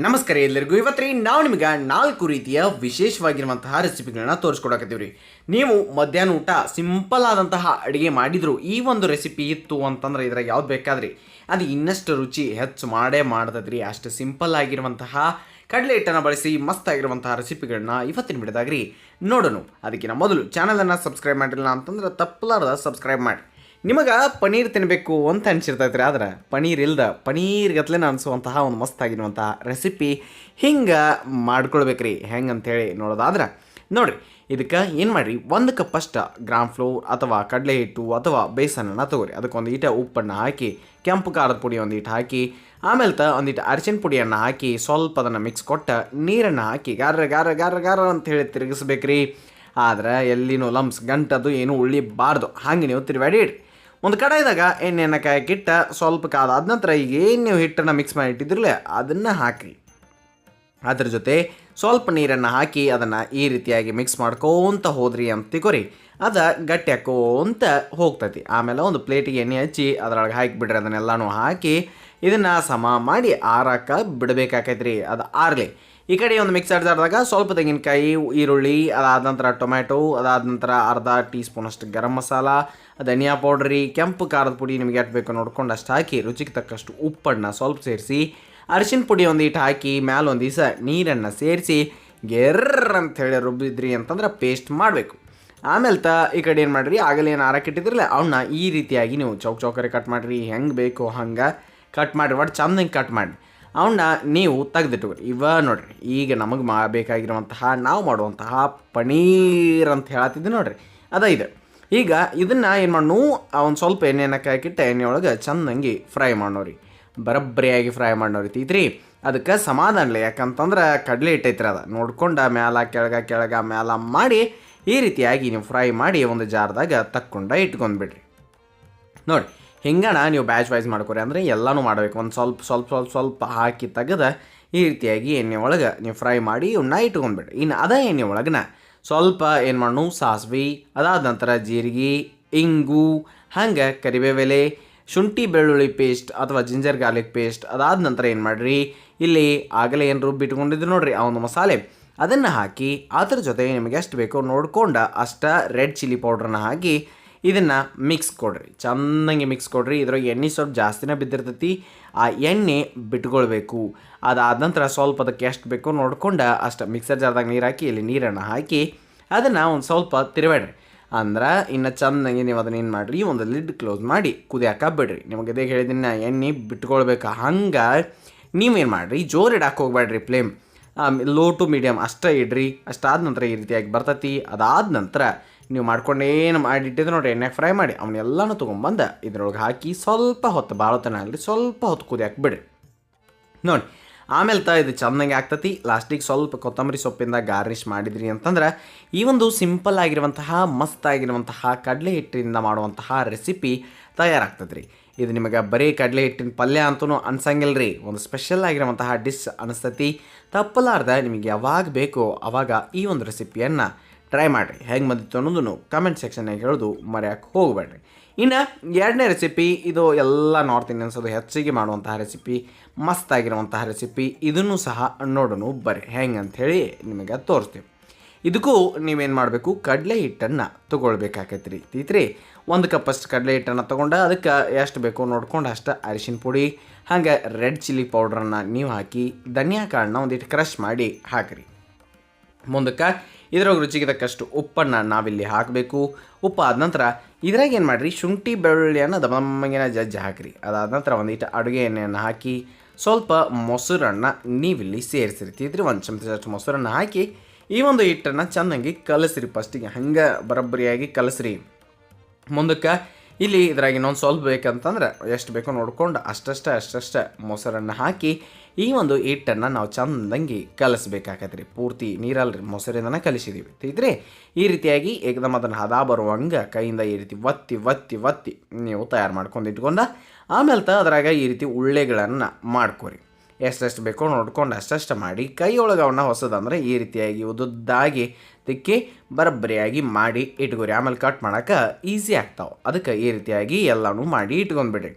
ನಮಸ್ಕಾರ ಎಲ್ಲರಿಗೂ. ಇವತ್ತು ನಾವು ನಿಮಗೆ 4 ರೀತಿಯ ವಿಶೇಷವಾಗಿರುವಂತಹ ರೆಸಿಪಿಗಳನ್ನ ತೋರಿಸ್ಕೊಡಕತ್ತೀವಿ ರೀ. ನೀವು ಮಧ್ಯಾಹ್ನ ಊಟ ಸಿಂಪಲ್ ಆದಂತಹ ಅಡುಗೆ ಮಾಡಿದ್ರು ಈ ಒಂದು ರೆಸಿಪಿ ಇತ್ತು ಅಂತಂದ್ರೆ ಇದ್ರಾಗ ಯಾವ್ದು ಬೇಕಾದ್ರಿ ಅದು ಇನ್ನಷ್ಟು ರುಚಿ ಹೆಚ್ಚು ಮಾಡೇ ಮಾಡ್ತದ್ರಿ. ಅಷ್ಟು ಸಿಂಪಲ್ ಆಗಿರುವಂತಹ ಕಡಲೆ ಹಿಟ್ಟನ್ನು ಬಳಸಿ ಮಸ್ತ್ ಆಗಿರುವಂತಹ ರೆಸಿಪಿಗಳನ್ನ ಇವತ್ತಿನ ಬಿಡದಾಗ್ರಿ ನೋಡೋಣ. ಅದಕ್ಕಿಂತ ಮೊದಲು ಚಾನಲನ್ನು ಸಬ್ಸ್ಕ್ರೈಬ್ ಮಾಡಿಲ್ಲ ಅಂತಂದ್ರೆ ತಪ್ಪಲಾರ್ದ ಸಬ್ಸ್ಕ್ರೈಬ್ ಮಾಡಿ. ನಿಮಗೆ ಪನೀರ್ ತಿನ್ನಬೇಕು ಅಂತ ಅನಿಸಿರ್ತೈತೆ ರೀ, ಆದ್ರೆ ಪನೀರ್ ಇಲ್ದ ಪನೀರ್ಗತ್ಲೆನ ಅನಿಸುವಂತಹ ಒಂದು ಮಸ್ತಾಗಿರುವಂತಹ ರೆಸಿಪಿ ಹಿಂಗೆ ಮಾಡ್ಕೊಳ್ಬೇಕ್ರಿ. ಹೆಂಗೆ ಅಂಥೇಳಿ ನೋಡೋದಾದ್ರೆ ನೋಡಿರಿ, ಇದಕ್ಕೆ ಏನು ಮಾಡಿರಿ, 1 ಕಪ್ ಅಷ್ಟು ಗ್ರಾಮ್ ಫ್ಲೋರ್ ಅಥವಾ ಕಡಲೆ ಹಿಟ್ಟು ಅಥವಾ ಬೇಸನನ್ನು ತೊಗೊರಿ. ಅದಕ್ಕೊಂದು ಈಟ ಉಪ್ಪನ್ನು ಹಾಕಿ, ಕೆಂಪು ಖಾರದ ಪುಡಿ ಒಂದೀಟು ಹಾಕಿ, ಆಮೇಲೆ ಒಂದಿಟ್ಟು ಅರಿಶಿನ ಪುಡಿಯನ್ನು ಹಾಕಿ ಸ್ವಲ್ಪ ಅದನ್ನು ಮಿಕ್ಸ್ ಕೊಟ್ಟು ನೀರನ್ನು ಹಾಕಿ ಗಾರ ಗಾರ ಗಾರ ಗಾರ ಅಂಥೇಳಿ ತಿರುಗಿಸ್ಬೇಕ್ರಿ. ಆದ್ರೆ ಎಲ್ಲಿನೂ ಲಮ್ಸ್ ಗಂಟದು ಏನೂ ಉಳಿಬಾರ್ದು, ಹಾಗೆ ನೀವು ತಿರುವಾಡಿ ಇಡ್ರಿ. ಒಂದು ಕಡಾಯಿದಾಗ ಎಣ್ಣೆಯನ್ನು ಕಾಯಕ್ಕಿಟ್ಟ ಸ್ವಲ್ಪ ಕಾದಾದ ನಂತರ ಈಗ ಏನು ನೀವು ಹಿಟ್ಟನ್ನು ಮಿಕ್ಸ್ ಮಾಡಿ ಇಟ್ಟಿದ್ರಲ್ಲ ಅದನ್ನು ಹಾಕಿ, ಅದ್ರ ಜೊತೆ ಸ್ವಲ್ಪ ನೀರನ್ನು ಹಾಕಿ ಅದನ್ನು ಈ ರೀತಿಯಾಗಿ ಮಿಕ್ಸ್ ಮಾಡ್ಕೋಂತ ಹೋದ್ರಿ ಅಂತ ತಿಕೋರಿ, ಅದು ಗಟ್ಟಿ ಹಾಕೋಂತ ಹೋಗ್ತೈತಿ. ಆಮೇಲೆ ಒಂದು ಪ್ಲೇಟಿಗೆ ಎಣ್ಣೆ ಹಚ್ಚಿ ಅದರೊಳಗೆ ಹಾಕಿಬಿಡ್ರಿ. ಅದನ್ನೆಲ್ಲನೂ ಹಾಕಿ ಇದನ್ನು ಸಮ ಮಾಡಿ ಆರಕ್ಕೆ ಬಿಡಬೇಕಾಕೈತ್ರಿ. ಅದು ಆರಲಿ. ಈ ಕಡೆ ಒಂದು ಮಿಕ್ಸರ್ ಜಾರ್ದಾಗ ಸ್ವಲ್ಪ ತೆಂಗಿನಕಾಯಿ, ಈರುಳ್ಳಿ, ಅದಾದ ನಂತರ ಟೊಮ್ಯಾಟೊ, ಅದಾದ ನಂತರ ಅರ್ಧ ಟೀ ಸ್ಪೂನಷ್ಟು ಗರಂ ಮಸಾಲ, ಧನಿಯಾ ಪೌಡ್ರಿ, ಕೆಂಪು ಖಾರದ ಪುಡಿ ನಿಮಗೆ ಎಷ್ಟು ಬೇಕು ನೋಡ್ಕೊಂಡು ಅಷ್ಟು ಹಾಕಿ, ರುಚಿಗೆ ತಕ್ಕಷ್ಟು ಉಪ್ಪನ್ನು ಸ್ವಲ್ಪ ಸೇರಿಸಿ, ಅರಿಶಿನ ಪುಡಿ ಒಂದೀಟು ಹಾಕಿ, ಮ್ಯಾಲೆ ಒಂದು ದಿವಸ ನೀರನ್ನು ಸೇರಿಸಿ ಗೆರ್ರ ಅಂಥೇಳಿ ರುಬ್ಬಿದ್ರಿ ಅಂತಂದ್ರೆ ಪೇಸ್ಟ್ ಮಾಡಬೇಕು. ಆಮೇಲೆ ಈ ಕಡೆ ಏನು ಮಾಡಿರಿ, ಆಗಲೇ ಏನು ಆರಕ್ಕಿಟ್ಟಿದ್ರಲ್ಲ ಅವನ್ನ ಈ ರೀತಿಯಾಗಿ ನೀವು ಚೌಕರೆ ಕಟ್ ಮಾಡಿರಿ. ಹೆಂಗೆ ಬೇಕು ಹಂಗೆ ಕಟ್ ಮಾಡಿರಿ, ಒಟ್ಟು ಚಂದಂಗೆ ಕಟ್ ಮಾಡಿ ಅವನ್ನ ನೀವು ತೆಗೆದಿಟ್ಟುಕೊರಿ. ಇವ ನೋಡಿರಿ, ಈಗ ನಮಗೆ ಬೇಕಾಗಿರುವಂತಹ ನಾವು ಮಾಡುವಂತಹ ಪನೀರ್ ಅಂತ ಹೇಳತ್ತಿದ್ದೆ ನೋಡಿರಿ, ಇದು. ಈಗ ಇದನ್ನು ಏನು ಮಾಡೋಣ, ಒಂದು ಸ್ವಲ್ಪ ಎಣ್ಣೆಯನ್ನು ಕಾಯ್ಕಿಟ್ಟ ಎಣ್ಣೆಯೊಳಗೆ ಚಂದಂಗಿ ಫ್ರೈ ಮಾಡೋರಿ, ಬರಬ್ಬರಿಯಾಗಿ ಫ್ರೈ ಮಾಡೋರಿ ತೀತ್ರಿ. ಅದಕ್ಕೆ ಸಮಾಧಾನಲೆ, ಯಾಕಂತಂದ್ರೆ ಕಡಲೆ ಹಿಟ್ಟೈತ್ರಿ, ಅದು ನೋಡ್ಕೊಂಡು ಮ್ಯಾಲ ಕೆಳಗ ಮ್ಯಾಲ ಮಾಡಿ ಈ ರೀತಿಯಾಗಿ ನೀವು ಫ್ರೈ ಮಾಡಿ ಒಂದು ಜಾರ್ದಾಗ ತಕ್ಕೊಂಡು ಇಟ್ಕೊಂಡ್ಬಿಡ್ರಿ. ನೋಡಿ ಹಿಂಗಣ ನೀವು ಬ್ಯಾಚ್ ವೈಸ್ ಮಾಡ್ಕೊರಿ, ಅಂದರೆ ಎಲ್ಲನೂ ಮಾಡಬೇಕು. ಒಂದು ಸ್ವಲ್ಪ ಹಾಕಿ ತೆಗೆದು ಈ ರೀತಿಯಾಗಿ ಎಣ್ಣೆ ಒಳಗೆ ನೀವು ಫ್ರೈ ಮಾಡಿ ಇವನ್ನ ಇಟ್ಕೊಂಡ್ಬಿಡ್ರಿ. ಇನ್ನು ಅದೇ ಎಣ್ಣೆ ಒಳಗನ ಸ್ವಲ್ಪ ಏನು ಮಾಡೋಣ, ಸಾಸಿವೆ, ಅದಾದ ನಂತರ ಜೀರಿಗೆ, ಇಂಗು, ಹಂಗೆ ಕರಿಬೇವೆಲೆ, ಶುಂಠಿ ಬೆಳ್ಳುಳ್ಳಿ ಪೇಸ್ಟ್ ಅಥವಾ ಜಿಂಜರ್ ಗಾರ್ಲಿಕ್ ಪೇಸ್ಟ್, ಅದಾದ ನಂತರ ಏನು ಮಾಡಿರಿ, ಇಲ್ಲಿ ಆಗಲೇ ಏನು ರುಬ್ಬಿಟ್ಕೊಂಡಿದ್ದು ನೋಡಿರಿ ಆ ಒಂದು ಮಸಾಲೆ, ಅದನ್ನು ಹಾಕಿ ಅದ್ರ ಜೊತೆ ನಿಮಗೆ ಎಷ್ಟು ಬೇಕೋ ನೋಡ್ಕೊಂಡು ಅಷ್ಟ ರೆಡ್ ಚಿಲ್ಲಿ ಪೌಡ್ರನ್ನ ಹಾಕಿ ಇದನ್ನು ಮಿಕ್ಸ್ ಕೊಡ್ರಿ, ಚೆನ್ನಾಗಿ ಮಿಕ್ಸ್ ಕೊಡ್ರಿ. ಇದ್ರಾಗ ಎಣ್ಣೆ ಸ್ವಲ್ಪ ಜಾಸ್ತಿನೇ ಬಿದ್ದಿರ್ತೈತಿ, ಆ ಎಣ್ಣೆ ಬಿಟ್ಕೊಳ್ಬೇಕು. ಅದಾದ ನಂತರ ಸ್ವಲ್ಪ ಅದಕ್ಕೆ ಎಷ್ಟು ಬೇಕೋ ನೋಡ್ಕೊಂಡು ಅಷ್ಟು ಮಿಕ್ಸರ್ ಜಾರ್ದಾಗ ನೀರು ಹಾಕಿ, ಇಲ್ಲಿ ನೀರನ್ನು ಹಾಕಿ ಅದನ್ನು ಒಂದು ಸ್ವಲ್ಪ ತಿರುವಾಡ್ರಿ. ಅಂದ್ರೆ ಇನ್ನು ಚೆನ್ನಾಗಿ ನೀವು ಅದನ್ನ ಏನು ಮಾಡಿರಿ, ಒಂದು ಲಿಡ್ ಕ್ಲೋಸ್ ಮಾಡಿ ಕುದಿಯಾಕ ಬಿಡ್ರಿ. ನಿಮಗೆ ಇದೇ ಹೇಳಿದಿನ ಎಣ್ಣೆ ಬಿಟ್ಕೊಳ್ಬೇಕು. ಹಂಗೆ ನೀವೇನು ಮಾಡಿರಿ, ಜೋರು ಇಡಕ್ಕೆ ಹೋಗ್ಬೇಡ್ರಿ, ಫ್ಲೇಮ್ ಲೋ ಟು ಮೀಡಿಯಮ್ ಅಷ್ಟೇ ಇಡ್ರಿ. ಅಷ್ಟಾದ ನಂತರ ಈ ರೀತಿಯಾಗಿ ಬರ್ತೈತಿ. ಅದಾದ ನಂತರ ನೀವು ಮಾಡ್ಕೊಂಡೇನು ಮಾಡಿಟ್ಟಿದ್ದು ನೋಡಿರಿ, ಎಣ್ಣೆಗೆ ಫ್ರೈ ಮಾಡಿ ಅವನ್ನೆಲ್ಲನೂ ತೊಗೊಂಬಂದು ಇದ್ರೊಳಗೆ ಹಾಕಿ ಸ್ವಲ್ಪ ಹೊತ್ತು, ಭಾಳ ಹೊತ್ತನ ಅಲ್ರಿ, ಸ್ವಲ್ಪ ಹೊತ್ತು ಕುದಿಯಾಕೆ ಬಿಡ್ರಿ. ನೋಡಿ ಆಮೇಲೆ ಇದು ಚೆನ್ನಾಗಿ ಆಗ್ತತಿ. ಲಾಸ್ಟಿಗೆ ಸ್ವಲ್ಪ ಕೊತ್ತಂಬರಿ ಸೊಪ್ಪಿಂದ ಗಾರ್ನಿಷ್ ಮಾಡಿದ್ರಿ ಅಂತಂದ್ರೆ ಈ ಒಂದು ಸಿಂಪಲ್ ಆಗಿರುವಂತಹ ಮಸ್ತ್ ಆಗಿರುವಂತಹ ಕಡಲೆ ಹಿಟ್ಟಿನಿಂದ ಮಾಡುವಂತಹ ರೆಸಿಪಿ ತಯಾರಾಗ್ತದೆ ರೀ. ಇದು ನಿಮಗೆ ಬರೀ ಕಡಲೆ ಹಿಟ್ಟಿನ ಪಲ್ಯ ಅಂತೂ ಅನ್ಸಂಗಿಲ್ಲ ರೀ, ಒಂದು ಸ್ಪೆಷಲ್ ಆಗಿರುವಂತಹ ಡಿಶ್ ಅನಿಸ್ತತಿ. ತಪ್ಪಲಾರ್ದ ನಿಮಗೆ ಯಾವಾಗ ಬೇಕೋ ಆವಾಗ ಈ ಒಂದು ರೆಸಿಪಿಯನ್ನು ಟ್ರೈ ಮಾಡಿರಿ. ಹೆಂಗೆ ಬಂದಿತ್ತು ಅನ್ನೋದನ್ನು ಕಮೆಂಟ್ ಸೆಕ್ಷನ್ನಾಗ ಹೇಳೋದು ಮರೆಯೋಕ್ಕೆ ಹೋಗಬೇಡ್ರಿ. ಇನ್ನು ಎರಡನೇ ರೆಸಿಪಿ, ಇದು ಎಲ್ಲ ನಾರ್ತ್ ಇಂಡಿಯನ್ಸ್ ಅದು ಹೆಚ್ಚಿಗೆ ಮಾಡುವಂತಹ ರೆಸಿಪಿ, ಮಸ್ತಾಗಿರುವಂತಹ ರೆಸಿಪಿ. ಇದನ್ನು ಸಹ ನೋಡೋಣ ಬರ್ರಿ ಹೆಂಗೆ ಅಂಥೇಳಿ ನಿಮಗೆ ತೋರಿಸ್ತೀವಿ. ಇದಕ್ಕೂ ನೀವೇನು ಮಾಡಬೇಕು, ಕಡಲೆ ಹಿಟ್ಟನ್ನು ತೊಗೊಳ್ಬೇಕಾಕೈತ್ರಿ ತೀತ್ರಿ. 1 ಕಪ್ ಅಷ್ಟು ಕಡಲೆ ಹಿಟ್ಟನ್ನು ತೊಗೊಂಡು ಅದಕ್ಕೆ ಎಷ್ಟು ಬೇಕೋ ನೋಡ್ಕೊಂಡು ಅಷ್ಟು ಅರಿಶಿನ ಪುಡಿ, ಹಾಗೆ ರೆಡ್ ಚಿಲ್ಲಿ ಪೌಡ್ರನ್ನು ನೀವು ಹಾಕಿ, ಧನಿಯಾ ಕಾಳನ್ನ ಒಂದಿಟ್ಟು ಕ್ರಷ್ ಮಾಡಿ ಹಾಕಿರಿ. ಮುಂದಕ್ಕೆ ಇದ್ರಾಗ ರುಚಿಗೆ ತಕ್ಕಷ್ಟು ಉಪ್ಪನ್ನು ನಾವಿಲ್ಲಿ ಹಾಕಬೇಕು. ಉಪ್ಪು ಆದ ನಂತರ ಇದ್ರಾಗ ಏನು ಮಾಡಿರಿ, ಶುಂಠಿ ಬೆಳ್ಳುಳ್ಳಿಯನ್ನು ದಮ್ಮಂಗಿನ ಜಜ್ಜಿ ಹಾಕಿರಿ. ಅದಾದ ನಂತರ ಒಂದಿಟ್ಟು ಅಡುಗೆ ಎಣ್ಣೆಯನ್ನು ಹಾಕಿ ಸ್ವಲ್ಪ ಮೊಸರನ್ನು ನೀವಿಲ್ಲಿ ಸೇರಿಸಿರ್ತಿದ್ರಿ. 1 ಚಮಚದಷ್ಟು ಮೊಸರನ್ನು ಹಾಕಿ ಈ ಒಂದು ಹಿಟ್ಟನ್ನು ಚೆನ್ನಾಗಿ ಕಲಸ್ರಿ. ಫಸ್ಟಿಗೆ ಹಂಗೆ ಬರೋಬ್ಬರಿಯಾಗಿ ಕಲಸ್ರಿ. ಮುಂದಕ್ಕೆ ಇಲ್ಲಿ ಇದ್ರಾಗ ಇನ್ನೊಂದು ಸ್ವಲ್ಪ ಬೇಕಂತಂದ್ರೆ ಎಷ್ಟು ಬೇಕೋ ನೋಡ್ಕೊಂಡು ಅಷ್ಟಷ್ಟು ಮೊಸರನ್ನು ಹಾಕಿ ಈ ಒಂದು ಹಿಟ್ಟನ್ನು ನಾವು ಚಂದಂಗಿ ಕಲಿಸ್ಬೇಕಾಗತ್ತೆ. ಪೂರ್ತಿ ನೀರಲ್ಲಿ ಮೊಸರಿಂದನೇ ಕಲಿಸಿದ್ದೀವಿ ತಿದ್ರಿ. ಈ ರೀತಿಯಾಗಿ ಏಕದಮ್ ಅದನ್ನು ಹದ ಬರುವಂಗೆ ಕೈಯಿಂದ ಈ ರೀತಿ ಒತ್ತಿ ನೀವು ತಯಾರು ಮಾಡ್ಕೊಂಡು ಇಟ್ಕೊಂಡು ಆಮೇಲೆ ಅದ್ರಾಗ ಈ ರೀತಿ ಉಳ್ಳೆಗಳನ್ನು ಮಾಡ್ಕೊರಿ. ಎಷ್ಟೆಷ್ಟು ಬೇಕೋ ನೋಡ್ಕೊಂಡು ಅಷ್ಟಷ್ಟು ಮಾಡಿ ಕೈಯೊಳಗೆ ಅವನ್ನ ಹೊಸದಂದ್ರೆ ಈ ರೀತಿಯಾಗಿ ಉದ್ದುದ್ದಾಗಿ ತಿಕ್ಕಿ ಬರಬ್ಬರಿಯಾಗಿ ಮಾಡಿ ಇಟ್ಕೊರಿ. ಆಮೇಲೆ ಕಟ್ ಮಾಡೋಕೆ ಈಸಿ ಆಗ್ತಾವೆ. ಅದಕ್ಕೆ ಈ ರೀತಿಯಾಗಿ ಎಲ್ಲನೂ ಮಾಡಿ ಇಟ್ಕೊಂಡ್ಬಿಡ್ರಿ.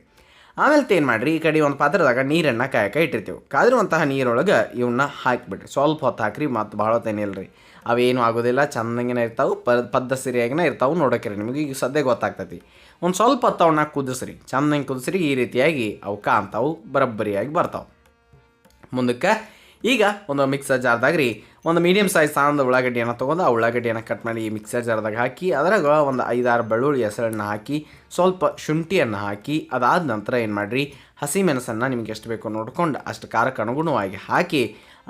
ಆಮೇಲೆ ಏನು ಮಾಡಿರಿ, ಈ ಕಡೆ ಒಂದು ಪಾತ್ರದಾಗ ನೀರನ್ನು ಕಾಯಕ್ಕೆ ಇಟ್ಟಿರ್ತೀವಿ. ಕಾದಿರುವಂತಹ ನೀರೊಳಗೆ ಇವನ್ನ ಹಾಕಿಬಿಡ್ರಿ. ಸ್ವಲ್ಪ ಹೊತ್ತು ಹಾಕಿರಿ, ಮತ್ತು ಭಾಳ ಹೊತ್ತೇನಿಲ್ಲ ರೀ, ಅವೇನು ಆಗೋದಿಲ್ಲ, ಚೆಂದಂಗೆ ಇರ್ತಾವೆ, ಪದ್ದ ಸರಿಯಾಗಿನೇ ಇರ್ತಾವೆ. ನೋಡೋಕೆ ರೀ ನಿಮಗೆ ಈಗ ಸದ್ಯ ಗೊತ್ತಾಗ್ತೈತಿ. ಒಂದು ಸ್ವಲ್ಪ ಹೊತ್ತು ಅವನ್ನ ಕುದಿಸ್ರಿ, ಚೆಂದಂಗೆ ಕುದಿಸ್ರಿ. ಈ ರೀತಿಯಾಗಿ ಅವು ಕಾಣ್ತಾವೆ, ಬರೋಬ್ಬರಿಯಾಗಿ ಬರ್ತಾವೆ. ಮುಂದಕ್ಕೆ ಈಗ ಒಂದು ಮಿಕ್ಸರ್ ಜಾರ್ದಾಗ ರೀ ಒಂದು ಮೀಡಿಯಮ್ ಸೈಜ್ ಸಾಣದ ಉಳ್ಳಾಗಡ್ಡಿಯನ್ನು ತೊಗೊಂಡು ಆ ಉಳ್ಳಾಗಡ್ಡಿಯನ್ನು ಕಟ್ ಮಾಡಿ ಈ ಮಿಕ್ಸರ್ ಜಾರ್ದಾಗ ಹಾಕಿ, ಅದರಾಗ ಒಂದು 5-6 ಬೆಳ್ಳುಳ್ಳಿ ಹೆಸರನ್ನು ಹಾಕಿ, ಸ್ವಲ್ಪ ಶುಂಠಿಯನ್ನು ಹಾಕಿ, ಅದಾದ ನಂತರ ಏನು ಮಾಡಿರಿ, ಹಸಿಮೆಣಸನ್ನು ನಿಮ್ಗೆ ಎಷ್ಟು ಬೇಕೋ ನೋಡ್ಕೊಂಡು ಅಷ್ಟು ಖಾರಕ್ಕೆ ಅನುಗುಣವಾಗಿ ಹಾಕಿ,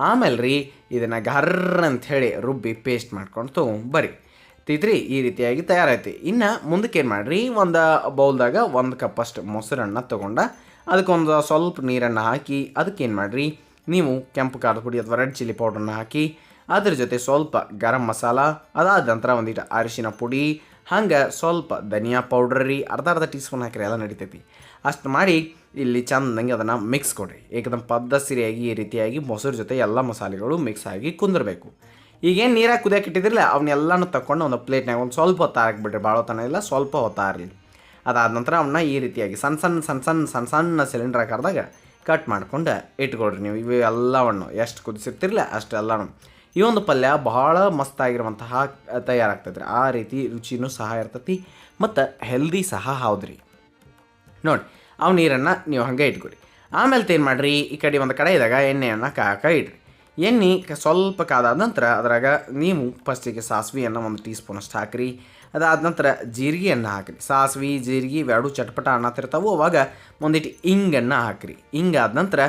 ಆಮೇಲೆ ರೀ ಇದನ್ನು ಗರ್ರ ಅಂಥೇಳಿ ರುಬ್ಬಿ ಪೇಸ್ಟ್ ಮಾಡ್ಕೊಂಡು ತೊಗೊಂಬರಿ ತಿದ್ರಿ. ಈ ರೀತಿಯಾಗಿ ತಯಾರೈತಿ. ಇನ್ನು ಮುಂದಕ್ಕೆ ಏನು ಮಾಡಿರಿ, ಒಂದು ಬೌಲ್ದಾಗ 1 ಕಪ್ಪಷ್ಟು ಮೊಸರನ್ನು ತೊಗೊಂಡು ಅದಕ್ಕೊಂದು ಸ್ವಲ್ಪ ನೀರನ್ನು ಹಾಕಿ, ಅದಕ್ಕೇನು ಮಾಡಿರಿ, ನೀವು ಕೆಂಪು ಖಾರದ ಪುಡಿ ಅಥವಾ ರೆಡ್ ಚಿಲ್ಲಿ ಪೌಡ್ರನ್ನ ಹಾಕಿ, ಅದ್ರ ಜೊತೆ ಸ್ವಲ್ಪ ಗರಂ ಮಸಾಲ, ಅದಾದ ನಂತರ ಒಂದಿಟ್ಟು ಅರಿಶಿನ ಪುಡಿ, ಹಂಗೆ ಸ್ವಲ್ಪ ಧನಿಯಾ ಪೌಡ್ರ್ ರೀ, ಅರ್ಧ ಟೀ ಸ್ಪೂನ್ ಹಾಕಿರಿ, ಎಲ್ಲ ನಡಿತೈತಿ. ಅಷ್ಟು ಮಾಡಿ ಇಲ್ಲಿ ಚೆಂದಂಗೆ ಅದನ್ನು ಮಿಕ್ಸ್ ಕೊಡಿರಿ. ಏಕದಮ್ ಪದ್ಧತಿಯಾಗಿ ಈ ರೀತಿಯಾಗಿ ಮೊಸರು ಜೊತೆ ಎಲ್ಲ ಮಸಾಲೆಗಳು ಮಿಕ್ಸ್ ಆಗಿ ಕುಂದಿರಬೇಕು. ಈಗೇನು ನೀರಾಗಿ ಕುದಿಯಕ್ಕೆ ಇಟ್ಟಿದ್ರಲ್ಲ ಅವನ್ನೆಲ್ಲನೂ ತಗೊಂಡು ಒಂದು ಪ್ಲೇಟ್ನಾಗ ಒಂದು ಸ್ವಲ್ಪ ಹೊತ್ತು ಹಾಕ್ಬಿಡ್ರಿ, ಭಾಳ ಹೊತ್ತನ ಇಲ್ಲ, ಸ್ವಲ್ಪ ಹೊತ್ತು ಹಾರಲಿ. ಅದಾದ ನಂತರ ಅವನ್ನ ಈ ರೀತಿಯಾಗಿ ಸಣ್ಣ ಸಿಲಿಂಡರ್ ಆಕಾರದಾಗ ಕಟ್ ಮಾಡ್ಕೊಂಡು ಇಟ್ಕೊಳ್ರಿ. ನೀವು ಇವು ಎಲ್ಲವನ್ನು ಎಷ್ಟು ಕುದಿಸಿರ್ತಿರಲ್ಲ ಅಷ್ಟೆಲ್ಲನೂ. ಈ ಒಂದು ಪಲ್ಯ ಭಾಳ ಮಸ್ತಾಗಿರುವಂತಹ ತಯಾರಾಗ್ತದೆ ರೀ. ಆ ರೀತಿ ರುಚಿನೂ ಸಹ ಇರ್ತೈತಿ ಮತ್ತು ಹೆಲ್ದಿ ಸಹ ಹೌದ್ರಿ. ನೋಡಿ ಅವು ನೀರನ್ನು ನೀವು ಹಂಗೆ ಇಟ್ಕೊರಿ. ಆಮೇಲೆ ಏನು ಮಾಡಿರಿ, ಈ ಕಡೆ ಒಂದು ಕಡೆಯಿದಾಗ ಎಣ್ಣೆಯನ್ನು ಇಡ್ರಿ. ಎಣ್ಣೆ ಸ್ವಲ್ಪ ಕಾದಾದ ನಂತರ ಅದರಾಗ ನೀವು ಫಸ್ಟಿಗೆ ಸಾಸಿವೆಯನ್ನು 1 ಟೀ ಸ್ಪೂನಷ್ಟು ಹಾಕಿರಿ. ಅದಾದ ನಂತರ ಜೀರಿಗೆಯನ್ನು ಹಾಕಿರಿ. ಸಾಸಿವೆ ಜೀರಿಗೆ ಇವೆರಡು ಚಟ್ಪಟ ಅನ್ನತ್ತಿರ್ತಾವೆ. ಅವಾಗ ಒಂದಿಟ್ಟು ಇಂಗನ್ನು ಹಾಕಿರಿ. ಹಿಂಗಾದ ನಂತರ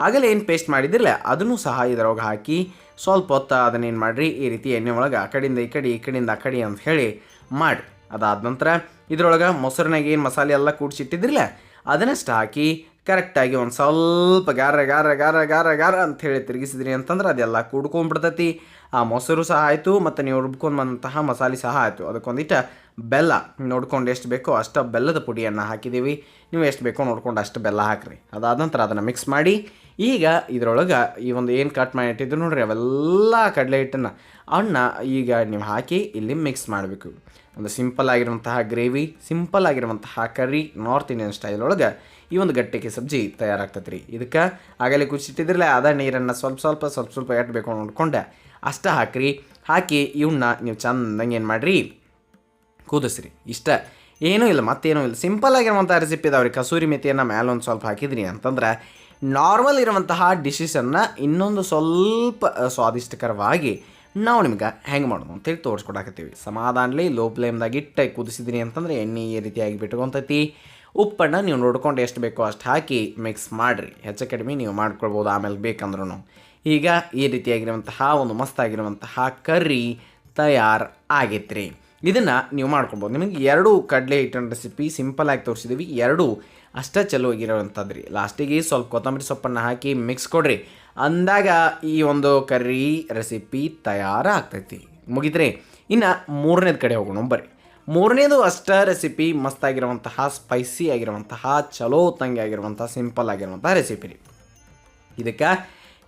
ಆಗಲೇ ಏನು ಪೇಸ್ಟ್ ಮಾಡಿದಿರಲ್ಲ ಅದನ್ನು ಸಹ ಇದರೊಳಗೆ ಹಾಕಿ ಸ್ವಲ್ಪ ಹೊತ್ತು ಅದನ್ನೇನು ಮಾಡಿರಿ, ಈ ರೀತಿ ಎಣ್ಣೆ ಒಳಗೆ ಆ ಕಡೆಯಿಂದ ಈ ಕಡೆ ಈ ಕಡೆಯಿಂದ ಆ ಕಡೆ ಅಂತ ಹೇಳಿ ಮಾಡಿರಿ. ಅದಾದ ನಂತರ ಇದ್ರೊಳಗೆ ಮೊಸರಿನಾಗ ಏನು ಮಸಾಲೆ ಎಲ್ಲ ಕೂಡಿಸಿಟ್ಟಿದ್ರಲ್ಲ ಅದನ್ನಷ್ಟು ಹಾಕಿ ಕರೆಕ್ಟಾಗಿ ಒಂದು ಸ್ವಲ್ಪ ಗಾರ ಅಂಥೇಳಿ ತಿರುಗಿಸಿದ್ರಿ ಅಂತಂದ್ರೆ ಅದೆಲ್ಲ ಕೂಡ್ಕೊಂಡ್ಬಿಡ್ತೈತಿ. ಆ ಮೊಸರು ಸಹ ಆಯಿತು ಮತ್ತು ನೀವು ರುಬ್ಕೊಂಡು ಬಂದಂತಹ ಮಸಾಲೆ ಸಹ ಆಯಿತು. ಅದಕ್ಕೊಂದಿಟ್ಟು ಬೆಲ್ಲ ನೋಡ್ಕೊಂಡು ಎಷ್ಟು ಬೇಕೋ ಅಷ್ಟು ಬೆಲ್ಲದ ಪುಡಿಯನ್ನು ಹಾಕಿದ್ದೀವಿ. ನೀವು ಎಷ್ಟು ಬೇಕೋ ನೋಡ್ಕೊಂಡು ಅಷ್ಟು ಬೆಲ್ಲ ಹಾಕಿರಿ. ಅದಾದ ನಂತರ ಅದನ್ನು ಮಿಕ್ಸ್ ಮಾಡಿ ಈಗ ಇದರೊಳಗೆ ಈ ಒಂದು ಏನು ಕಟ್ ಮಾಡಿ ಇಟ್ಟಿದ್ದು ನೋಡ್ರಿ ಅವೆಲ್ಲ ಕಡಲೆ ಹಿಟ್ಟನ್ನು ಈಗ ನೀವು ಹಾಕಿ ಇಲ್ಲಿ ಮಿಕ್ಸ್ ಮಾಡಬೇಕು. ಒಂದು ಸಿಂಪಲ್ ಆಗಿರುವಂತಹ ಗ್ರೇವಿ, ಸಿಂಪಲ್ ಆಗಿರುವಂತಹ ಕರ್ರಿ, ನಾರ್ತ್ ಇಂಡಿಯನ್ ಸ್ಟೈಲ್ ಒಳಗೆ ಈ ಒಂದು ಗಟ್ಟಿಗೆ ಸಬ್ಜಿ ತಯಾರಾಗ್ತದೆ ರೀ. ಇದಕ್ಕೆ ಆಗಲೇ ಕುದಿಸಿಟ್ಟಿದ್ರಲ್ಲ ಅದ ನೀರನ್ನು ಸ್ವಲ್ಪ ಎಟ್ಟಬೇಕು ನೋಡ್ಕೊಂಡೆ ಅಷ್ಟ ಹಾಕಿ ಇವನ್ನ ನೀವು ಚೆಂದಂಗೆ ಏನು ಮಾಡಿರಿ, ಕುದಿಸ್ರಿ. ಇಷ್ಟ, ಏನೂ ಇಲ್ಲ, ಮತ್ತೇನೂ ಇಲ್ಲ. ಸಿಂಪಲ್ ಆಗಿರುವಂಥ ರೆಸಿಪಿ ಇದಾವೆ ರೀ. ಕಸೂರಿ ಮೆಥಿಯನ್ನು ಮೇಲೆ ಒಂದು ಸ್ವಲ್ಪ ಹಾಕಿದ್ರಿ ಅಂತಂದ್ರೆ ನಾರ್ಮಲ್ ಇರುವಂತಹ ಡಿಶಸನ್ನು ಇನ್ನೊಂದು ಸ್ವಲ್ಪ ಸ್ವಾದಿಷ್ಟಕರವಾಗಿ ನಾವು ನಿಮ್ಗೆ ಹೆಂಗೆ ಮಾಡೋದು ಅಂತೇಳಿ ತೋರಿಸ್ಕೊಡಾಕತ್ತೀವಿ. ಸಮಾಧಾನಲಿ ಲೋ ಫ್ಲೇಮ್ದಾಗ ಇಟ್ಟು ಕುದಿಸಿದ್ರಿ ಅಂತಂದರೆ ಎಣ್ಣೆ ಈ ರೀತಿಯಾಗಿ ಬಿಟ್ಕೊತೈತಿ. ಉಪ್ಪನ್ನು ನೀವು ನೋಡ್ಕೊಂಡು ಎಷ್ಟು ಬೇಕೋ ಅಷ್ಟು ಹಾಕಿ ಮಿಕ್ಸ್ ಮಾಡಿರಿ. ಹೆಚ್ಚು ಕಡಿಮೆ ನೀವು ಮಾಡ್ಕೊಳ್ಬೋದು ಆಮೇಲೆ ಬೇಕಂದ್ರೂ. ಈಗ ಈ ರೀತಿಯಾಗಿರುವಂತಹ ಒಂದು ಮಸ್ತಾಗಿರುವಂತಹ ಕರ್ರಿ ತಯಾರು ಆಗೈತೆ ರೀ. ಇದನ್ನು ನೀವು ಮಾಡ್ಕೊಳ್ಬೋದು. ನಿಮಗೆ 2 ಕಡಲೆ ಹಿಟ್ಟಿನ ರೆಸಿಪಿ ಸಿಂಪಲಾಗಿ ತೋರಿಸಿದ್ದೀವಿ, 2 ಅಷ್ಟೇ ಚಲೋ ಆಗಿರೋವಂಥದ್ದು ರೀ. ಲಾಸ್ಟಿಗೆ ಸ್ವಲ್ಪ ಕೊತ್ತಂಬರಿ ಸೊಪ್ಪನ್ನು ಹಾಕಿ ಮಿಕ್ಸ್ ಕೊಡ್ರಿ, ಅಂದಾಗ ಈ ಒಂದು ಕರ್ರಿ ರೆಸಿಪಿ ತಯಾರಾಗ್ತೈತಿ. ಮುಗಿದ್ರಿ. ಇನ್ನು 3ನೇದು ಕಡೆ ಹೋಗೋಣ ಬರ್ರಿ. 3ನೇದು ಅಷ್ಟೇ ರೆಸಿಪಿ ಮಸ್ತಾಗಿರುವಂತಹ ಸ್ಪೈಸಿ ಆಗಿರುವಂತಹ ಚಲೋ ತಂಗಿ ಆಗಿರುವಂತಹ ಸಿಂಪಲ್ ಆಗಿರುವಂತಹ ರೆಸಿಪಿ ರೀ. ಇದಕ್ಕೆ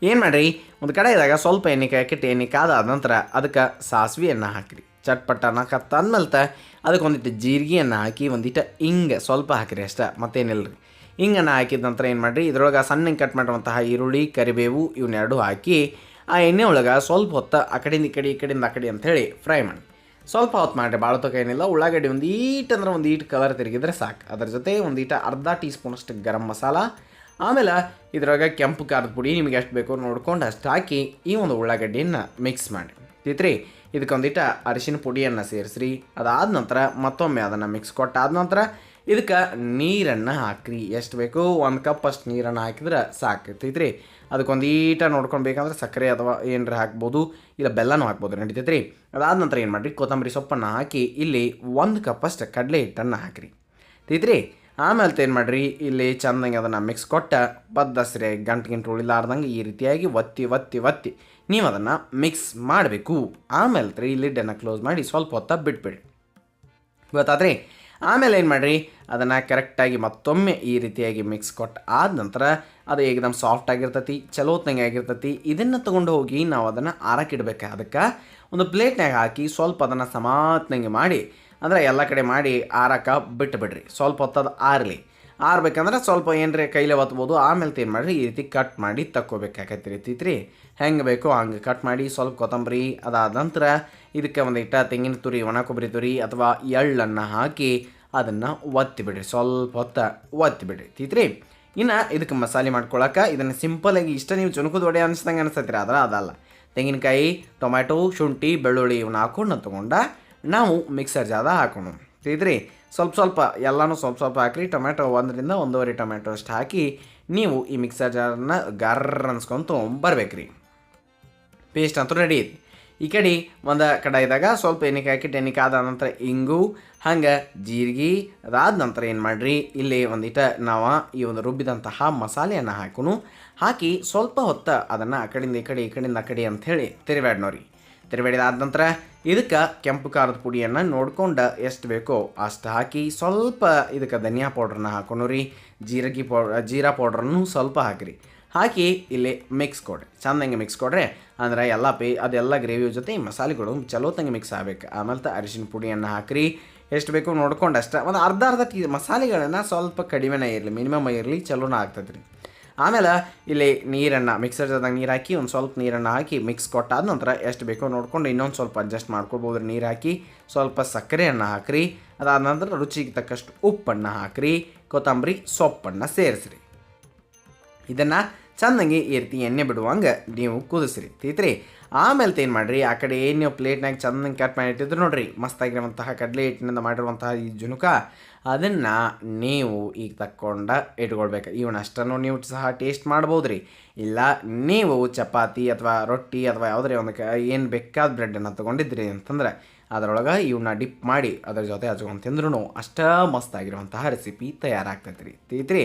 ಏನು ಮಾಡಿರಿ, ಒಂದು ಕಡೆಯಿದಾಗ ಸ್ವಲ್ಪ ಎಣ್ಣೆ ಕಾಯಕ್ಕಿಟ್ಟು ಎಣ್ಣೆ ಕಾದಾದ ನಂತರ ಅದಕ್ಕೆ ಸಾಸಿವೆಯನ್ನು ಹಾಕಿರಿ. ಚಟ್ಪಟ ಅನ್ನಕತ್ತಾದ್ಮೇಲೆ ಅದಕ್ಕೊಂದಿಟ್ಟು ಜೀರಿಗೆಯನ್ನು ಹಾಕಿ ಒಂದಿಟ್ಟು ಹಿಂಗೆ ಸ್ವಲ್ಪ ಹಾಕಿರಿ ಅಷ್ಟೇ, ಮತ್ತೇನಿಲ್ಲ ರೀ. ಹಿಂಗನ್ನು ಹಾಕಿದ ನಂತರ ಏನು ಮಾಡಿರಿ, ಇದ್ರೊಳಗೆ ಸಣ್ಣಗೆ ಕಟ್ ಮಾಡಿರುವಂತಹ ಈರುಳ್ಳಿ, ಕರಿಬೇವು ಇವನ್ನೆರಡು ಹಾಕಿ ಆ ಎಣ್ಣೆ ಒಳಗೆ ಸ್ವಲ್ಪ ಹೊತ್ತು ಆ ಕಡೆಯಿಂದ ಈ ಕಡೆಯಿಂದ ಆ ಕಡೆ ಅಂಥೇಳಿ ಫ್ರೈ ಮಾಡಿ ಸ್ವಲ್ಪ ಹೊತ್ತು ಮಾಡಿರಿ. ಭಾಳ ತಕ ಏನಿಲ್ಲ. ಉಳ್ಳಾಗಡ್ಡಿ ಒಂದು ಈಟ್ ಕಲರ್ ತಿರುಗಿದ್ರೆ ಸಾಕು. ಅದ್ರ ಜೊತೆ ಒಂದೀಟ ಅರ್ಧ ಟೀ ಸ್ಪೂನಷ್ಟು ಗರಂ ಮಸಾಲ, ಆಮೇಲೆ ಇದ್ರೊಳಗೆ ಕೆಂಪು ಖಾರದ ಪುಡಿ ನಿಮಗೆ ಎಷ್ಟು ಬೇಕೋ ನೋಡ್ಕೊಂಡು ಅಷ್ಟು ಹಾಕಿ ಈ ಒಂದು ಉಳ್ಳಾಗಡ್ಡಿಯನ್ನು ಮಿಕ್ಸ್ ಮಾಡಿ ತಿತ್ರಿ. ಇದಕ್ಕೊಂದಿಟ್ಟು ಅರಿಶಿನ ಪುಡಿಯನ್ನು ಸೇರಿಸ್ರಿ. ಅದಾದ ನಂತರ ಮತ್ತೊಮ್ಮೆ ಅದನ್ನು ಮಿಕ್ಸ್ ಕೊಟ್ಟಾದ ನಂತರ ಇದಕ್ಕೆ ನೀರನ್ನು ಹಾಕಿರಿ. ಎಷ್ಟು ಬೇಕು 1 ಕಪ್ ಅಷ್ಟು ನೀರನ್ನು ಹಾಕಿದ್ರೆ ಸಾಕೈತೈತ್ರಿ. ಅದಕ್ಕೊಂದೀಟ ನೋಡ್ಕೊಳ್ಬೇಕಂದ್ರೆ ಸಕ್ಕರೆ ಅಥವಾ ಏನರ ಹಾಕ್ಬೋದು, ಇಲ್ಲ ಬೆಲ್ಲನೂ ಹಾಕ್ಬೋದು, ನಡೀತೈತ್ರಿ. ಅದಾದ ನಂತರ ಏನು ಮಾಡಿರಿ, ಕೊತ್ತಂಬರಿ ಸೊಪ್ಪನ್ನು ಹಾಕಿ ಇಲ್ಲಿ 1 ಕಪ್ ಅಷ್ಟು ಕಡಲೆ ಹಿಟ್ಟನ್ನು ಹಾಕಿರಿ ತಿತ್ರಿ. ಆಮೇಲೆ ಏನು ಮಾಡಿರಿ, ಇಲ್ಲಿ ಚೆಂದಂಗೆ ಅದನ್ನು ಮಿಕ್ಸ್ ಕೊಟ್ಟ ಬದ್ದಸ್ರಿ ಗಂಟು ಉಳಿಲಾರ್ದಂಗೆ ಈ ರೀತಿಯಾಗಿ ಒತ್ತಿ ನೀವು ಅದನ್ನು ಮಿಕ್ಸ್ ಮಾಡಬೇಕು. ಆಮೇಲೆ ಈ ಲಿಡ್ಡನ್ನು ಕ್ಲೋಸ್ ಮಾಡಿ ಸ್ವಲ್ಪ ಹೊತ್ತು ಬಿಟ್ಬಿಡಿ. ಗೊತ್ತಾದ್ರಿ. ಆಮೇಲೆ ಏನು ಮಾಡಿರಿ, ಅದನ್ನು ಕರೆಕ್ಟಾಗಿ ಮತ್ತೊಮ್ಮೆ ಈ ರೀತಿಯಾಗಿ ಮಿಕ್ಸ್ ಕೊಟ್ಟು ಆದ ನಂತರ ಅದು ಏಕದಮ್ ಸಾಫ್ಟ್ ಆಗಿರ್ತೈತಿ, ಚಲೋ ತಂಗಿ ಆಗಿರ್ತೈತಿ. ಇದನ್ನು ತೊಗೊಂಡು ಹೋಗಿ ನಾವು ಅದನ್ನು ಆರಕ್ಕಿಡ್ಬೇಕು. ಅದಕ್ಕೆ ಒಂದು ಪ್ಲೇಟ್ನಾಗ ಹಾಕಿ ಸ್ವಲ್ಪ ಅದನ್ನು ಸಮಾತ್ನಂಗೆ ಮಾಡಿ, ಅಂದರೆ ಎಲ್ಲ ಕಡೆ ಮಾಡಿ ಆರಕ್ಕೆ ಬಿಟ್ಟುಬಿಡ್ರಿ. ಸ್ವಲ್ಪ ಹೊತ್ತದು ಆರಲಿ. ಆರ್ಬೇಕಂದ್ರೆ ಸ್ವಲ್ಪ ಏನರೇ ಕೈಲೇ ಒತ್ಬೋದು. ಆಮೇಲೆ ಏನು ಮಾಡಿರಿ ಈ ರೀತಿ ಕಟ್ ಮಾಡಿ ತಕ್ಕೋಬೇಕಾಗತ್ತೆ ರೀ. ಹೆಂಗೆ ಬೇಕೋ ಹಂಗೆ ಕಟ್ ಮಾಡಿ ಸ್ವಲ್ಪ ಕೊತ್ತಂಬರಿ ಅದಾದ ನಂತರ ಇದಕ್ಕೆ ಒಂದಿಟ್ಟು ತೆಂಗಿನ ತುರಿ, ಒಣ ಕೊಬ್ಬರಿ ತುರಿ ಅಥವಾ ಎಳ್ಳನ್ನು ಹಾಕಿ ಅದನ್ನು ಒತ್ತಿಬಿಡ್ರಿ. ಸ್ವಲ್ಪ ಹೊತ್ತು ಒತ್ತಿಬಿಡ್ರಿ ತೀತ್ರಿ. ಇನ್ನು ಇದಕ್ಕೆ ಮಸಾಲೆ ಮಾಡ್ಕೊಳಕ್ಕೆ ಇದನ್ನು ಸಿಂಪಲಾಗಿ ಇಷ್ಟ ನೀವು ಚುನುಕದ ವಡೆ ಅನಿಸ್ದಂಗೆ ಅನಿಸ್ತೈತ್ರಿ. ಆದ್ರೆ ಅದಲ್ಲ. ತೆಂಗಿನಕಾಯಿ, ಟೊಮ್ಯಾಟೊ, ಶುಂಠಿ, ಬೆಳ್ಳುಳ್ಳಿ ಇವನ್ನ ಹಾಕೊಂಡು ತೊಗೊಂಡು ನಾವು ಮಿಕ್ಸರ್ ಜಾದ ಹಾಕೋಣ ತೀತ್ರಿ. ಸ್ವಲ್ಪ ಎಲ್ಲನೂ ಸ್ವಲ್ಪ ಹಾಕಿರಿ. ಟೊಮ್ಯಾಟೊ 1 ರಿಂದ 1.5 ಟೊಮ್ಯಾಟೊ ಅಷ್ಟು ಹಾಕಿ ನೀವು ಈ ಮಿಕ್ಸರ್ ಜಾರನ್ನ ಗರ್ರ ಅನ್ಸ್ಕೊಂತ ಬರ್ಬೇಕ್ರಿ. ಪೇಸ್ಟ್ ಅಂತೂ ರೆಡಿ ಐತಿ. ಈ ಕಡೆ ಒಂದು ಕಡಾಯಿದಾಗ ಸ್ವಲ್ಪ ಎಣ್ಣೆ ಹಾಕಿಟ್ಟು ಎಣ್ಣೆ ಕಾದ ನಂತರ ಇಂಗು ಹಂಗೆ ಜೀರಿಗೆ ಅದಾದ ನಂತರ ಏನು ಮಾಡಿರಿ ಇಲ್ಲಿ ಒಂದಿಟ್ಟು ನಾವು ಈ ಒಂದು ರುಬ್ಬಿದಂತಹ ಮಸಾಲೆಯನ್ನು ಹಾಕಿ ಸ್ವಲ್ಪ ಹೊತ್ತು ಅದನ್ನು ಆ ಕಡೆಯಿಂದ ಈ ಕಡೆಯಿಂದ ಆ ಕಡೆ ಅಂಥೇಳಿ ತಿರುವಾಡ್ನೋರಿ. ತಿರುವಾಡಿದಾದ ನಂತರ ಇದಕ್ಕೆ ಕೆಂಪು ಖಾರದ ಪುಡಿಯನ್ನು ನೋಡ್ಕೊಂಡು ಎಷ್ಟು ಬೇಕೋ ಅಷ್ಟು ಹಾಕಿ ಸ್ವಲ್ಪ ಇದಕ್ಕೆ ಧನಿಯಾ ಪೌಡ್ರನ್ನ ಹಾಕೊಂಡ್ರಿ. ಜೀರಾ ಪೌಡ್ರನ್ನು ಸ್ವಲ್ಪ ಹಾಕಿ ಇಲ್ಲಿ ಮಿಕ್ಸ್ ಕೊಡ್ರಿ. ಚೆಂದಂಗೆ ಮಿಕ್ಸ್ ಕೊಡ್ರಿ. ಅಂದರೆ ಅದೆಲ್ಲ ಗ್ರೇವಿ ಜೊತೆ ಈ ಮಸಾಲೆಗಳು ಚಲೋತ್ತಂಗೆ ಮಿಕ್ಸ್ ಆಗಬೇಕು. ಆಮೇಲೆ ಅರಿಶಿನ ಪುಡಿಯನ್ನು ಹಾಕಿರಿ. ಎಷ್ಟು ಬೇಕೋ ನೋಡ್ಕೊಂಡು ಅಷ್ಟೇ ಒಂದು ಅರ್ಧ ಮಸಾಲೆಗಳನ್ನು ಸ್ವಲ್ಪ ಕಡಿಮೆನೇ ಇರಲಿ, ಮಿನಿಮಮ್ ಇರಲಿ, ಚಲೋನ ಆಗ್ತದೆ ರೀ. ಆಮೇಲೆ ಇಲ್ಲಿ ನೀರನ್ನು ಮಿಕ್ಸರ್ ಜೊತೆಗೆ ನೀರು ಹಾಕಿ ಒಂದು ಸ್ವಲ್ಪ ನೀರನ್ನು ಹಾಕಿ ಮಿಕ್ಸ್ ಕೊಟ್ಟಾದ ನಂತರ ಎಷ್ಟು ಬೇಕೋ ನೋಡ್ಕೊಂಡು ಇನ್ನೊಂದು ಸ್ವಲ್ಪ ಅಡ್ಜಸ್ಟ್ ಮಾಡ್ಕೊಬೋದು. ನೀರು ಹಾಕಿ ಸ್ವಲ್ಪ ಸಕ್ಕರೆಯನ್ನು ಹಾಕಿರಿ. ಅದಾದ ನಂತರ ರುಚಿಗೆ ತಕ್ಕಷ್ಟು ಉಪ್ಪನ್ನು ಹಾಕಿರಿ. ಕೊತ್ತಂಬರಿ ಸೊಪ್ಪನ್ನು ಸೇರಿಸ್ರಿ. ಇದನ್ನು ಚೆಂದಂಗೆ ಈ ರೀತಿ ಎಣ್ಣೆ ಬಿಡುವಂಗೆ ನೀವು ಕುದಿಸ್ರಿ ತೀತ್ರಿ. ಆಮೇಲೆ ಏನು ಮಾಡಿರಿ ಆ ಕಡೆ ಏನು ನೀವು ಪ್ಲೇಟ್ನಾಗ ಚೆಂದಂಗೆ ಕಟ್ ಮಾಡಿ ಇಟ್ಟಿದ್ರು ನೋಡಿರಿ ಮಸ್ತಾಗಿರುವಂತಹ ಕಡಲೆ ಹಿಟ್ಟಿನಿಂದ ಮಾಡಿರುವಂತಹ ಈ ಜುನುಕ ಅದನ್ನು ನೀವು ಈಗ ತಕ್ಕೊಂಡು ಇಟ್ಕೊಳ್ಬೇಕು. ಇವನ್ನ ಅಷ್ಟನ್ನು ನೀವು ಸಹ ಟೇಸ್ಟ್ ಮಾಡ್ಬೋದು ರೀ. ಇಲ್ಲ ನೀವು ಚಪಾತಿ ಅಥವಾ ರೊಟ್ಟಿ ಅಥವಾ ಯಾವುದೇ ಒಂದು ಏನು ಬೇಕಾದ ಬ್ರೆಡ್ಡನ್ನು ತೊಗೊಂಡಿದ್ರಿ ಅಂತಂದ್ರೆ ಅದರೊಳಗೆ ಇವನ್ನ ಡಿಪ್ ಮಾಡಿ ಅದರ ಜೊತೆ ಹಚ್ಕೊಂಡು ತಿಂದ್ರೂ ಅಷ್ಟೇ ಮಸ್ತಾಗಿರುವಂತಹ ರೆಸಿಪಿ ತಯಾರಾಗ್ತೈತೆ ರೀ ತೀತ್ರಿ.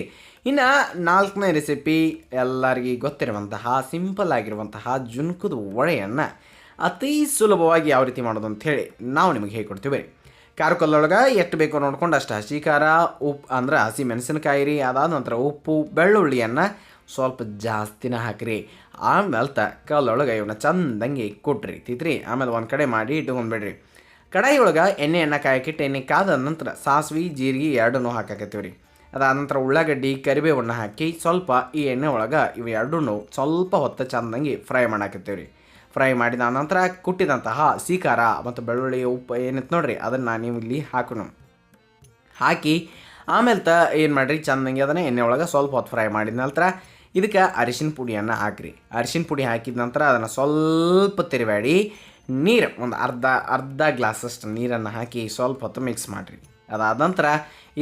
ಇನ್ನು 4ನೇ ರೆಸಿಪಿ ಎಲ್ಲರಿಗೂ ಗೊತ್ತಿರುವಂತಹ ಸಿಂಪಲ್ ಆಗಿರುವಂತಹ ಜುನ್ಕದ ವಡೆಯನ್ನು ಅತಿ ಸುಲಭವಾಗಿ ಯಾವ ರೀತಿ ಮಾಡೋದು ಅಂಥೇಳಿ ನಾವು ನಿಮಗೆ ಹೇಳ್ಕೊಡ್ತೀವಿ ರೀ. ಖಾರ ಕಲ್ಲೊಳಗೆ ಎಷ್ಟು ಬೇಕೋ ನೋಡ್ಕೊಂಡು ಅಷ್ಟು ಹಸಿ ಖಾರ, ಉಪ್ಪು ಅಂದ್ರೆ ಹಸಿ ಮೆಣಸಿನಕಾಯಿ ರೀ. ಅದಾದ ನಂತರ ಉಪ್ಪು, ಬೆಳ್ಳುಳ್ಳಿಯನ್ನು ಸ್ವಲ್ಪ ಜಾಸ್ತಿನ ಹಾಕಿರಿ. ಆಮೇಲೆ ಕಲ್ಲೊಳಗೆ ಇವನ್ನ ಚಂದಂಗೆ ಕೊಟ್ರಿ ತೀತ್ರಿ. ಆಮೇಲೆ ಒಂದು ಕಡೆ ಮಾಡಿ ಇಟ್ಕೊಂಡ್ಬಿಡ್ರಿ. ಕಡಾಯಿ ಒಳಗೆ ಎಣ್ಣೆಯನ್ನು ಕಾಯಕ್ಕಿಟ್ಟು ಎಣ್ಣೆ ಕಾದ ನಂತರ ಸಾಸಿವೆ, ಜೀರಿಗೆ ಎರಡನ್ನೂ ಹಾಕಾಕತ್ತೀವಿ ರೀ. ಅದಾದ ನಂತರ ಉಳ್ಳಾಗಡ್ಡಿ, ಕರಿಬೇವನ್ನು ಹಾಕಿ ಸ್ವಲ್ಪ ಈ ಎಣ್ಣೆ ಒಳಗೆ ಇವು ಎರಡನ್ನೂ ಸ್ವಲ್ಪ ಹೊತ್ತು ಚಂದಂಗೆ ಫ್ರೈ ಮಾಡಾಕತ್ತೀವಿ ರೀ. ಫ್ರೈ ಮಾಡಿದ ನಂತರ ಕುಟ್ಟಿದಂತಹ ಹಸಿ ಖಾರ ಮತ್ತು ಬೆಳ್ಳುಳ್ಳಿ, ಉಪ್ಪು ಏನಿತ್ತು ನೋಡಿರಿ ಅದನ್ನು ನೀವು ಇಲ್ಲಿ ಹಾಕಿ ಆಮೇಲೆ ಏನು ಮಾಡಿರಿ ಚಂದಂಗೆ ಅದನ್ನು ಎಣ್ಣೆ ಒಳಗೆ ಸ್ವಲ್ಪ ಹೊತ್ತು ಫ್ರೈ ಮಾಡಿದ ನಂತರ ಇದಕ್ಕೆ ಅರಿಶಿನ ಪುಡಿಯನ್ನು ಹಾಕಿರಿ. ಅರಿಶಿನ ಪುಡಿ ಹಾಕಿದ ನಂತರ ಅದನ್ನು ಸ್ವಲ್ಪ ತಿರುವಾಡಿ ನೀರು ಒಂದು ಅರ್ಧ ಗ್ಲಾಸಷ್ಟು ನೀರನ್ನು ಹಾಕಿ ಸ್ವಲ್ಪ ಹೊತ್ತು ಮಿಕ್ಸ್ ಮಾಡಿರಿ. ಅದಾದ ನಂತರ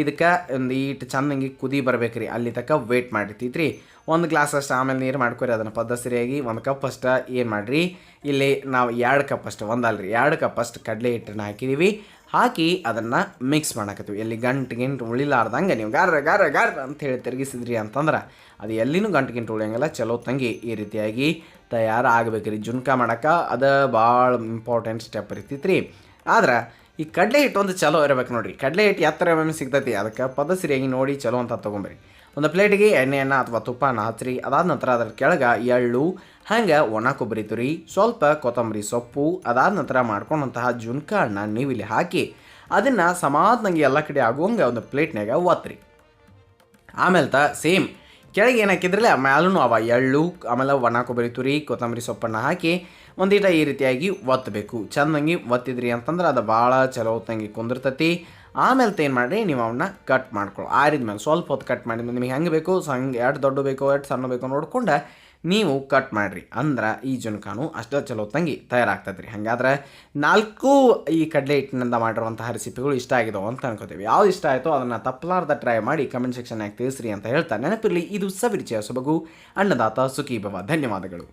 ಇದಕ್ಕೆ ಒಂದು ಈಟು ಚಂದಂಗೆ ಕುದಿ ಬರ್ಬೇಕ್ರಿ. ಅಲ್ಲಿ ತನಕ ವೇಟ್ ಮಾಡಿರ್ತಿದ್ರಿ. 1 ಗ್ಲಾಸ್ ಅಷ್ಟು ಆಮೇಲೆ ನೀರು ಮಾಡ್ಕೊರಿ. ಅದನ್ನು ಪದ್ಧತಿಯಾಗಿ 1 ಕಪ್ ಅಷ್ಟು ಏನು ಮಾಡಿರಿ ಇಲ್ಲಿ ನಾವು 2 ಕಪ್ ಅಷ್ಟು 2 ಕಪ್ ಅಷ್ಟು ಕಡಲೆ ಹಿಟ್ಟನ್ನು ಹಾಕಿದ್ದೀವಿ. ಹಾಕಿ ಅದನ್ನು ಮಿಕ್ಸ್ ಮಾಡಾಕತ್ತೀವಿ. ಎಲ್ಲಿ ಗಂಟು ಉಳಿಲಾರ್ದಂಗೆ ನೀವು ಗಾರ ಅಂಥೇಳಿ ತಿರುಗಿಸಿದ್ರಿ ಅಂತಂದ್ರೆ ಅದು ಎಲ್ಲಿನೂ ಗಂಟು ಉಳಿಯಂಗಿಲ್ಲ. ಚಲೋ ತಂಗಿ ಈ ರೀತಿಯಾಗಿ ತಯಾರಾಗಬೇಕ್ರಿ. ಜುನ್ಕ ಮಾಡೋಕೆ ಅದು ಭಾಳ ಇಂಪಾರ್ಟೆಂಟ್ ಸ್ಟೆಪ್ ಇರ್ತೈತ್ರಿ. ಆದ್ರೆ ಈ ಕಡಲೆ ಹಿಟ್ಟು ಒಂದು ಚಲೋ ಇರಬೇಕು ನೋಡಿರಿ. ಕಡಲೆ ಹಿಟ್ಟು ಎತ್ತರ ಸಿಗ್ತೈತಿ. ಅದಕ್ಕೆ ಪದ್ಧತಿಯಾಗಿ ನೋಡಿ ಚಲೋ ಅಂತ ತೊಗೊಂಬರಿ. ಒಂದು ಪ್ಲೇಟಿಗೆ ಎಣ್ಣೆಯನ್ನು ಅಥವಾ ತುಪ್ಪನ ಹಚ್ಚಿರಿ. ಅದಾದ ನಂತರ ಅದರ ಕೆಳಗೆ ಎಳ್ಳು ಹಂಗೆ ಒಣ ಕೊಬ್ಬರಿ ತುರಿ, ಸ್ವಲ್ಪ ಕೊತ್ತಂಬರಿ ಸೊಪ್ಪು, ಅದಾದ ನಂತರ ಮಾಡ್ಕೊಂಡಂತಹ ಜುನ್ಕನ್ನು ನೀವು ಇಲ್ಲಿ ಹಾಕಿ ಅದನ್ನು ಸಮಾನಂಗೆ ಎಲ್ಲ ಕಡೆ ಆಗುವಂಗೆ ಒಂದು ಪ್ಲೇಟ್ನಾಗ ಒತ್ತಿರಿ. ಆಮೇಲೆ ಸೇಮ್ ಕೆಳಗೆ ಏನು ಹಾಕಿದ್ರಲ್ಲ ಮ್ಯಾಲೂ ಅವ ಎಳ್ಳು ಆಮೇಲೆ ಒಣ ಕೊಬ್ಬರಿ ತುರಿ, ಕೊತ್ತಂಬರಿ ಸೊಪ್ಪನ್ನು ಹಾಕಿ ಒಂದೀಟ ಈ ರೀತಿಯಾಗಿ ಒತ್ತಬೇಕು. ಚೆಂದಂಗೆ ಒತ್ತಿದ್ರಿ ಅಂತಂದ್ರೆ ಅದು ಭಾಳ ಚಲೋ ಹೊತ್ತಂಗೆ ಕುಂದಿರ್ತೈತಿ. ಆಮೇಲೆ ಏನು ಮಾಡಿರಿ ನೀವು ಅವನ್ನ ಕಟ್ ಮಾಡ್ಕೊಳ್ಳಿ. ಆರಿದ್ಮೇಲೆ ಸ್ವಲ್ಪ ಹೊತ್ತು ಕಟ್ ಮಾಡಿದ್ಮೇಲೆ ನಿಮಗೆ ಹೆಂಗೆ ಬೇಕು ಹಂಗೆ ಎಷ್ಟು ದೊಡ್ಡ ಬೇಕೋ ಎಷ್ಟು ಸಣ್ಣ ಬೇಕೋ ನೋಡ್ಕೊಂಡು ನೀವು ಕಟ್ ಮಾಡಿರಿ. ಅಂದ್ರೆ ಈ ಜುನ್ಕಾನು ಅಷ್ಟು ಚಲೋ ತಂಗಿ ತಯಾರಾಗ್ತದೆ ರೀ. ಹಾಗಾದ್ರೆ 4 ಈ ಕಡಲೆ ಹಿಟ್ಟಿನಿಂದ ಮಾಡಿರುವಂತಹ ರೆಸಿಪಿಗಳು ಇಷ್ಟ ಆಗಿದಾವೆ ಅಂತ ಅನ್ಕೋತೀವಿ. ಯಾವ್ದು ಇಷ್ಟ ಆಯಿತೋ ಅದನ್ನು ತಪ್ಪಲಾರ್ದ ಟ್ರೈ ಮಾಡಿ ಕಮೆಂಟ್ ಸೆಕ್ಷನ್ನಾಗಿ ತಿಳಿಸ್ರಿ ಅಂತ ಹೇಳ್ತಾ ನೆನಪಿರಲಿ ಇದು ಸವಿರುಚಿಯ ಸೊಬಗು ಅನ್ನದಾತ ಸುಖೀ ಭವ. ಧನ್ಯವಾದಗಳು.